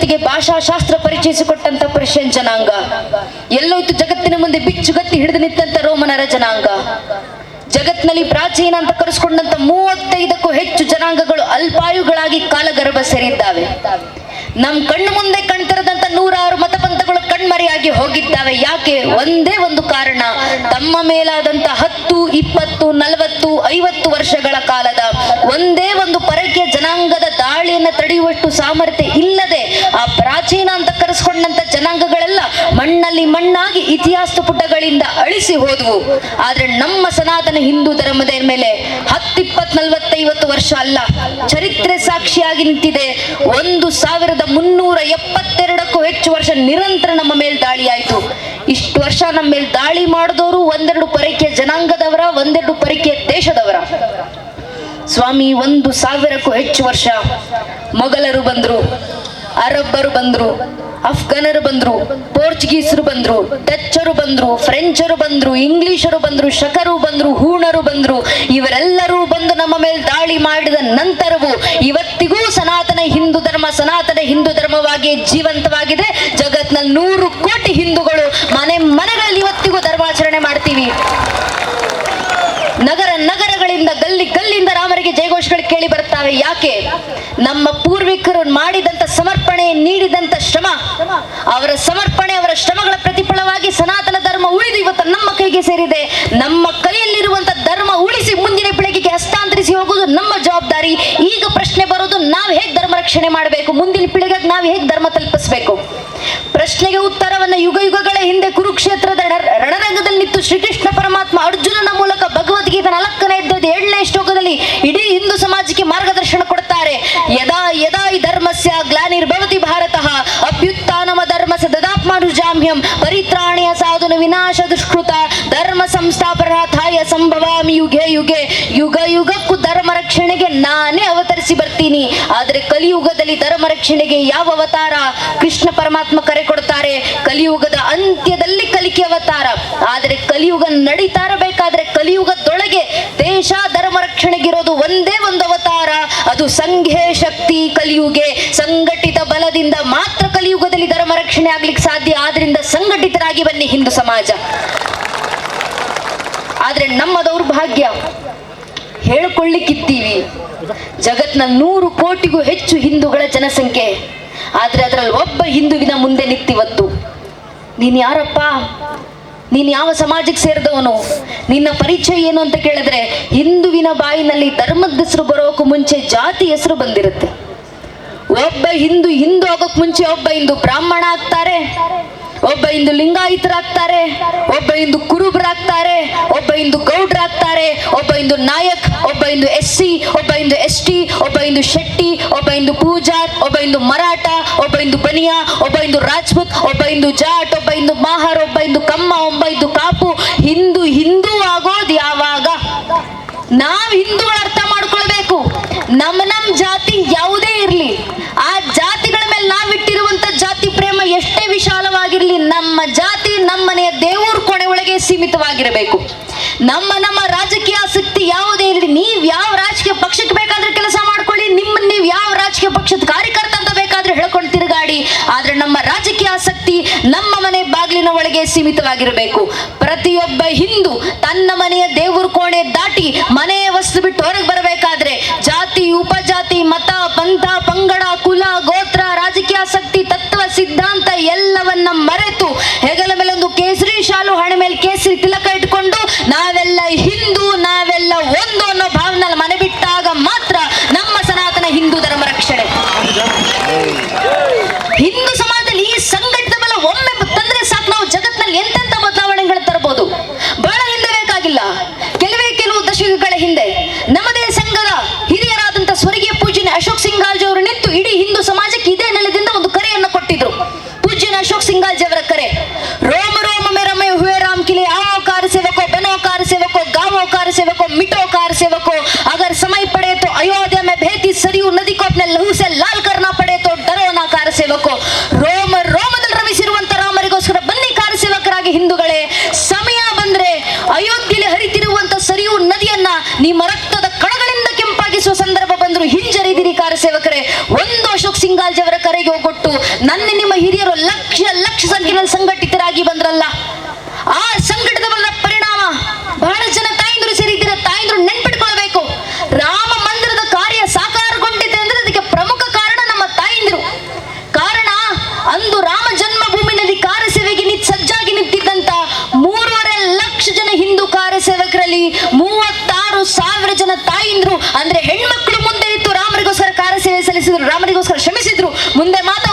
ಜಗತ್ತಿಗೆ ಭಾಷಾಶಾಸ್ತ್ರ ಪರಿಚಯಿಸಿಕೊಟ್ಟಂತ ಪರ್ಷಿಯನ್ ಜನಾಂಗ, ಎಲ್ಲೋಯ್ತು ಜಗತ್ತಿನ ಮುಂದೆ ಬಿಚ್ಚುಗತ್ತಿ ಹಿಡಿದು ನಿಂತಂತ ರೋಮನರ ಜನಾಂಗ, ಜಗತ್ನಲ್ಲಿ ಪ್ರಾಚೀನ ಅಂತ ಕರೆಸ್ಕೊಂಡಂತ 35ಕ್ಕೂ ಹೆಚ್ಚು ಜನಾಂಗಗಳು ಅಲ್ಪಾಯುಗಳಾಗಿ ಕಾಲಗರ್ಭ ಸೇರಿದ್ದಾವೆ. ನಮ್ ಕಣ್ಣು ಮುಂದೆ ಕಣ್ತರದಂತ 106 ಮತಪಂಥಗಳು ಕಣ್ಮರೆಯಾಗಿ ಹೋಗಿದ್ದಾವೆ. ಯಾಕೆ? ಒಂದೇ ಒಂದು ಕಾರಣ, ತಮ್ಮ ಮೇಲಾದಂತ 10, 20, 40, 50 ವರ್ಷಗಳ ಕಾಲದ ಒಂದೇ ಒಂದು ಪರಕೀಯ ಜನಾಂಗದ ದಾಳಿಯನ್ನ ತಡೆಯುವಷ್ಟು ಸಾಮರ್ಥ್ಯ ಇಲ್ಲದೆ ಆ ಪ್ರಾಚೀನ ಅಂತ ಕರೆಸ್ಕೊಂಡಂತ ಜನಾಂಗಗಳೆಲ್ಲ ಮಣ್ಣಲ್ಲಿ ಮಣ್ಣಾಗಿ ಇತಿಹಾಸ ಪುಟಗಳಿಂದ ಅಳಿಸಿ ಹೋದವು. ಆದ್ರೆ ನಮ್ಮ ಸನಾತನ ಹಿಂದೂ ಧರ್ಮದ ಮೇಲೆ 10, 20, 40, 50 ವರ್ಷ ಅಲ್ಲ, ಚರಿತ್ರೆ ಸಾಕ್ಷಿಯಾಗಿ ನಿಂತಿದೆ. 1372ಕ್ಕೂ ಹೆಚ್ಚು ವರ್ಷ ನಿರಂತರ ನಮ್ಮ ಮೇಲೆ ದಾಳಿ ಆಯ್ತು. ಇಷ್ಟು ವರ್ಷ ನಮ್ಮ ಮೇಲೆ ದಾಳಿ ಮಾಡಿದವರು ಒಂದೆರಡು ಪರಕೀಯ ಜನಾಂಗದವರ, ಒಂದೆರಡು ಪರಕೀಯ ದೇಶದವರ. ಸ್ವಾಮಿ, 1000ಕ್ಕೂ ಹೆಚ್ಚು ವರ್ಷ ಮೊಘಲರು ಬಂದ್ರು, ಅರಬ್ಬರು ಬಂದ್ರು, ಅಫ್ಘಾನರು ಬಂದ್ರು, ಪೋರ್ಚುಗೀಸರು ಬಂದ್ರು, ಡಚ್ಚರು ಬಂದ್ರು, ಫ್ರೆಂಚರು ಬಂದ್ರು, ಇಂಗ್ಲಿಷರು ಬಂದ್ರು, ಶಕರು ಬಂದ್ರು, ಹೂಣರು ಬಂದ್ರು. ಇವರೆಲ್ಲರೂ ಬಂದು ನಮ್ಮ ಮೇಲೆ ದಾಳಿ ಮಾಡಿದ ನಂತರವೂ ಇವತ್ತಿಗೂ ಸನಾತನ ಹಿಂದೂ ಧರ್ಮವಾಗಿ ಜೀವಂತವಾಗಿದೆ. ಜಗತ್ನಲ್ಲಿ 100 ಕೋಟಿ ಹಿಂದೂಗಳು ಮನೆಗಳಲ್ಲಿ ಇವತ್ತಿಗೂ ಧರ್ಮಾಚರಣೆ ಮಾಡ್ತೀವಿ. ನಗರಗಳಿಂದ ಗಲ್ಲಿಂದ ರಾಮರಿಗೆ ಜಯಘೋಷಗಳು ಕೇಳಿ ಬರ್ತಾವೆ. ಯಾಕೆ? ನಮ್ಮ ಪೂರ್ವಿಕರು ಮಾಡಿದಂತ ಸಮರ್ಪಣೆ, ನೀಡಿದಂತ ಶ್ರಮ, ಅವರ ಸಮರ್ಪಣೆ, ಅವರ ಶ್ರಮಗಳ ಪ್ರತಿಫಲವಾಗಿ ಸನಾತನ ಧರ್ಮ ಉಳಿದು ಇವತ್ತು ನಮ್ಮ ಕೈಗೆ ಸೇರಿದೆ. ನಮ್ಮ ಕೈಯಲ್ಲಿರುವಂತ ಧರ್ಮ ಉಳಿಸಿ ಮುಂದಿನ ಪೀಳಿಗೆಗೆ ಹಸ್ತಾಂತರಿಸಿ ಹೋಗುವುದು ನಮ್ಮ ಜವಾಬ್ದಾರಿ. ಈಗ ಪ್ರಶ್ನೆ ಬರೋದು, ನಾವು ಹೇಗೆ ಧರ್ಮ ರಕ್ಷಣೆ ಮಾಡಬೇಕು, ಮುಂದಿನ ಪೀಳಿಗೆಗೆ ನಾವು ಹೇಗೆ ಧರ್ಮ ತಲುಪಿಸಬೇಕು? ಪ್ರಶ್ನೆಗೆ ಉತ್ತರವನ್ನ ಯುಗಗಳ ಹಿಂದೆ ಕುರುಕ್ಷೇತ್ರದ ರಣರಂಗದಲ್ಲಿ ನಿಂತು ಶ್ರೀಕೃಷ್ಣ ಪರಮಾತ್ಮ ಅರ್ಜುನನ ಮೂಲಕ ಭಗವದ್ಗೀತೆ 4ನೇ ಅಧ್ಯಾಯದ 7ನೇ ಶ್ಲೋಕದಲ್ಲಿ ಇಡೀ ಹಿಂದೂ ಸಮಾಜಕ್ಕೆ ಮಾರ್ಗದರ್ಶನ ಕೊಡ್ತಾರೆ. ಯದಾ ಯದಾ ಹಿ ಧರ್ಮಸ್ಯ ಗ್ಲಾನಿರ್ಭವತಿ ಭಾರತಃ ಅಭ್ಯುತ್ಥಾನಮ ಧರ್ಮಸ್ಯ ದದಾತ್ಮಾನುಜಾಮ್ಯಹಂ ಪರಿತ್ರಾಣಾಯ ಸಾಧುನ ವಿನಾಶ ದುಷ್ಕೃತ ಧರ್ಮ ಸಂಸ್ಥಾಪನಾರ್ಥಾಯ ಸಂಭವಾಮಿ ಯುಗೆ ಯುಗೆ. ಯುಗಕ್ಕೂ ಧರ್ಮ ರಕ್ಷಣೆಗೆ ನಾನೇ ಅವತರಿಸಿ ಬರ್ತೀನಿ. ಆದರೆ ಕಲಿಯುಗದಲ್ಲಿ ಧರ್ಮ ರಕ್ಷಣೆಗೆ ಯಾವ ಅವತಾರ? ಕೃಷ್ಣ ಪರಮಾತ್ಮ ಕರೆ ಕೊಡ್ತಾರೆ, ಕಲಿಯುಗದ ಅಂತ್ಯದಲ್ಲಿ ಕಲಿಕೆ ಅವತಾರ. ಆದರೆ ಕಲಿಯುಗ ನಡೀತಾ ಇರಬೇಕಾದ್ರೆ ಕಲಿಯುಗದೊಳಗೆ ದೇಶ ಧರ್ಮ ರಕ್ಷಣೆಗಿರೋದು ಒಂದೇ ಒಂದು ಅವತಾರ, ಅದು ಸಂಘೇ ಶಕ್ತಿ ಕಲಿಯುಗೆ. ಸಂಘಟಿತ ಬಲದಿಂದ ಮಾತ್ರ ಕಲಿಯುಗದಲ್ಲಿ ಧರ್ಮ ರಕ್ಷಣೆ ಆಗ್ಲಿಕ್ಕೆ ಸಾಧ್ಯ. ಆದ್ರಿಂದ ಸಂಘಟಿತರಾಗಿ ಬನ್ನಿ ಹಿಂದೂ ಸಮಾಜ. ಆದ್ರೆ ನಮ್ಮ ದೌರ್ಭಾಗ್ಯ, ಹೇಳ್ಕೊಳ್ಳಿಕ್ಕಿದ್ದೀವಿ ಜಗತ್ನ 100 ಕೋಟಿಗೂ ಹೆಚ್ಚು ಹಿಂದೂಗಳ ಜನಸಂಖ್ಯೆ. ಆದ್ರೆ ಅದರಲ್ಲಿ ಒಬ್ಬ ಹಿಂದುವಿನ ಮುಂದೆ ನಿಂತಿವತ್ತು, ನೀನ್ ಯಾರಪ್ಪ, ನೀನ್ ಯಾವ ಸಮಾಜಕ್ಕೆ ಸೇರಿದವನು, ನಿನ್ನ ಪರಿಚಯ ಏನು ಅಂತ ಕೇಳಿದ್ರೆ ಹಿಂದುವಿನ ಬಾಯಿನಲ್ಲಿ ಧರ್ಮದ ಹೆಸರು ಬರೋಕು ಮುಂಚೆ ಜಾತಿ ಹೆಸರು ಬಂದಿರುತ್ತೆ. ಒಬ್ಬ ಹಿಂದೂ ಆಗೋಕ್ ಮುಂಚೆ ಒಬ್ಬ ಹಿಂದೂ ಬ್ರಾಹ್ಮಣ ಆಗ್ತಾರೆ, ಒಬ್ಬ ಹಿಂದೂ ಲಿಂಗಾಯತರಾಗ್ತಾರೆ, ಒಬ್ಬ ಹಿಂದೂ ಕುರುಬರಾಗ್ತಾರೆ, ಒಬ್ಬ ಹಿಂದೂ ಗೌಡ್ರಾಗ್ತಾರೆ, ಒಬ್ಬ ಹಿಂದೂ ನಾಯಕ್, ಒಬ್ಬ ಹಿಂದೂ SC, ಒಬ್ಬ ಹಿಂದೂ ST, ಒಬ್ಬ ಹಿಂದೂ ಶೆಟ್ಟಿ, ಒಬ್ಬ ಹಿಂದೂ ಪೂಜಾರ್, ಒಬ್ಬ ಹಿಂದೂ ಮರಾಠ, ಒಬ್ಬ ಹಿಂದೂ ಬನಿಯಾ, ಒಬ್ಬ ಹಿಂದೂ ರಾಜ್ಪೂತ್, ಒಬ್ಬ ಹಿಂದೂ ಜಾಟ್, ಒಬ್ಬ ಹಿಂದೂ ಮಾಹಾರ್, ಒಬ್ಬ ಹಿಂದೂ ಕಮ್ಮ, ಒಬ್ಬ ಹಿಂದೂ ಕಾಪು. ಹಿಂದೂ ಆಗೋದು ಯಾವಾಗ? ನಾವ್ ಹಿಂದೂಗಳ ಅರ್ಥ ಮಾಡ್ಕೊಳ್ಬೇಕು. ನಮ್ಮ ಜಾತಿ ಯಾವುದೇ ಇರ್ಲಿ, ಆ ಜಾತಿಗಳ ಮೇಲೆ ನಾವಿಟ್ಟಿರುವಂತ ಜಾತಿ ಪ್ರೇಮ ಎಷ್ಟೇ ವಿಶಾಲವಾಗಿರ್ಲಿ, ನಮ್ಮ ಜಾತಿ ನಮ್ಮನೆಯ ದೇವ್ರ ಕೊನೆ ಒಳಗೆ ಸೀಮಿತವಾಗಿರಬೇಕು. ನಮ್ಮ ರಾಜಕೀಯ ಆಸಕ್ತಿ ಯಾವುದೇ ಇರಲಿ, ನೀವ್ ಯಾವ ರಾಜಕೀಯ ಪಕ್ಷಕ್ಕೆ ಬೇಕಾದ್ರೆ ಕೆಲಸ ಮಾಡ್ಕೊಳ್ಳಿ, ನೀವು ಯಾವ ರಾಜಕೀಯ ಪಕ್ಷದ ಕಾರ್ಯಕರ್ತ ಅಂತ ಬೇಕಾದ್ರೆ ಹೇಳ್ಕೊಂಡು ತಿರುಗಾಡಿ. ಆದ್ರೆ ನಮ್ಮ ರಾಜಕೀಯ ಆಸಕ್ತಿ ನಮ್ಮ ಮನೆ ಬಾಗಿಲಿನ ಒಳಗೆ ಸೀಮಿತವಾಗಿರಬೇಕು. ಪ್ರತಿಯೊಬ್ಬ ಹಿಂದೂ ತನ್ನ ಮನೆಯ ದೇವ್ರ ಕೋಣೆ ದಾಟಿ ಮನೆಯ ವಸ್ತು ಬಿಟ್ಟು ಹೊರಗೆ ಬರಬೇಕಾದ್ರೆ ಜಾತಿ, ಉಪಜಾತಿ, ಮತ, ಪಂಥ, ಪಂಗಡ, ಕುಲ, ಗೋತ್ರ, ರಾಜಕೀಯ ಆಸಕ್ತಿ, ತತ್ವ, ಸಿದ್ಧಾಂತ ಎಲ್ಲವನ್ನ ಮರೆತು ಹೆಗಲ ಮೇಲೆ ಒಂದು ಕೇಸರಿ ಶಾಲು, ಹಣೆ ಮೇಲೆ ಕೇಸರಿ ತಿಲಕ ಇಟ್ಕೊಂಡು ನಾವೆಲ್ಲ ಹಿಂದೂ, ನಾವೆಲ್ಲ ಒಂದು ಅನ್ನೋ ಭಾವನೆಯಲ್ಲಿ ಮನೆ ಬಿಟ್ಟಾಗ ಮಾತ್ರ ನಮ್ಮ ಸನಾತನ ಹಿಂದೂ ಧರ್ಮ ರಕ್ಷಣೆ. ಹಿಂದೂ ಸಮಾಜದಲ್ಲಿ ಈ ಸಂಘಟಿತ ಬಲ ಒಮ್ಮೆ ತಂದ್ರೆ ಸಾಕು, ನಾವು ಜಗತ್ತಿನಲ್ಲಿ ಎಂತೆಂತ ಬದಲಾವಣೆಗಳು ತರಬಹುದು. ಬಹಳ ಹಿಂದೆ ಬೇಕಾಗಿಲ್ಲ, ಕೆಲವು ದಶಕಗಳ ಹಿಂದೆ ನಮ್ಮದೇ ಸಂಘದ ಹಿರಿಯರಾದಂತ ಸ್ವರ್ಗೀಯ ಪೂಜ್ಯನ ಅಶೋಕ್ ಸಿಂಗಾಲ್ಜಿ ಅವರು ನಿಂತು ಇಡೀ ಹಿಂದೂ ಸಮಾಜಕ್ಕೆ ಇದೇ ನೆಲದಿಂದ ಒಂದು ಕರೆಯನ್ನು ಕೊಟ್ಟಿದ್ರು. ಪೂಜ್ಯನ ಅಶೋಕ್ ಸಿಂಗಾಲ್ಜಿ ಅವರ ಕರೆ, ರೋಮ ರೋಮ ಮೇ ರಮೆ ಹುವೆ ರಾಮ್ ಕಿಲೆ, आओ कार सेवको, बनो कार सेवको, गावो कार सेवको, मिटो कार सेवको, अगर समय पड़े तो अयोध्या में बहती सरयू नदी को अपने लहू से लाल करना पड़े तो डरो ना कार सेवको. ರೋಮದಲ್ಲಿ ರಮಿಸಿರುವಂತ ರಾಮರಿಗೋಸ್ಕರ ಬನ್ನಿ ಕಾರ ಸೇವಕರಾಗಿ ಹಿಂದೂಗಳೇ. ಸಮಯ ಬಂದ್ರೆ ಅಯೋಧ್ಯೆಯಲ್ಲಿ ಹರಿತಿರುವಂತ ಸರಿಯೂ ನದಿಯನ್ನ ನಿಮ್ಮ ರಕ್ತದ ಕಣಗಳಿಂದ ಕೆಂಪಾಗಿಸುವ ಸಂದರ್ಭ ಬಂದ್ರು ಹಿಂಜರಿದಿರಿ ಕಾರ ಸೇವಕರೇ. ಒಂದು ಅಶೋಕ್ ಸಿಂಗಾಲ್ಜಿ ಅವರ ಕರೆಗೆ ಹೋಗೊಟ್ಟು ನನ್ನ ನಿಮ್ಮ ಹಿರಿಯರು ಲಕ್ಷ ಲಕ್ಷ ಸಂಖ್ಯೆಯಲ್ಲಿ ಸಂಘಟಿತರಾಗಿ ಬಂದ್ರಲ್ಲ, ಆ ಸಂಘಟಿತ ಬಂದ ಪರಿಣಾಮ ಬಹಳ ಜನ ತಾಯಂದ್ರು ಸೇರಿದ್ದೀರ. ತಾಯಂದ್ರು ನೆನ್ಪಿಟ್ಕೊಳ್ಬೇಕು, ರಾಮ ಮಂದಿರದ ಕಾರ್ಯ ಸಾಕಾರಗೊಂಡಿದೆ ಅಂದ್ರೆ ಅದಕ್ಕೆ ಪ್ರಮುಖ ಕಾರಣ ನಮ್ಮ ತಾಯಂದಿರು. ಕಾರಣ ಅಂದು ರಾಮ ಜನ್ಮಭೂಮಿನಲ್ಲಿ ಕಾರ್ಯಸೇವೆಗೆ ಸಜ್ಜಾಗಿ ನಿಂತಿದ್ದಂತ 3.5 ಲಕ್ಷ ಜನ ಹಿಂದೂ ಕಾರ್ಯಸೇವಕರಲ್ಲಿ 36,000 ಜನ ತಾಯಂದ್ರು ಅಂದ್ರೆ ಹೆಣ್ಮಕ್ಳು ಮುಂದೆ ಇತ್ತು. ರಾಮರಿಗೋಸ್ಕರ ಕಾರ್ಯಸೇವೆ ಸಲ್ಲಿಸಿದ್ರು, ರಾಮರಿಗೋಸ್ಕರ ಶ್ರಮಿಸಿದ್ರು. ಮುಂದೆ ಮಾತ್ರ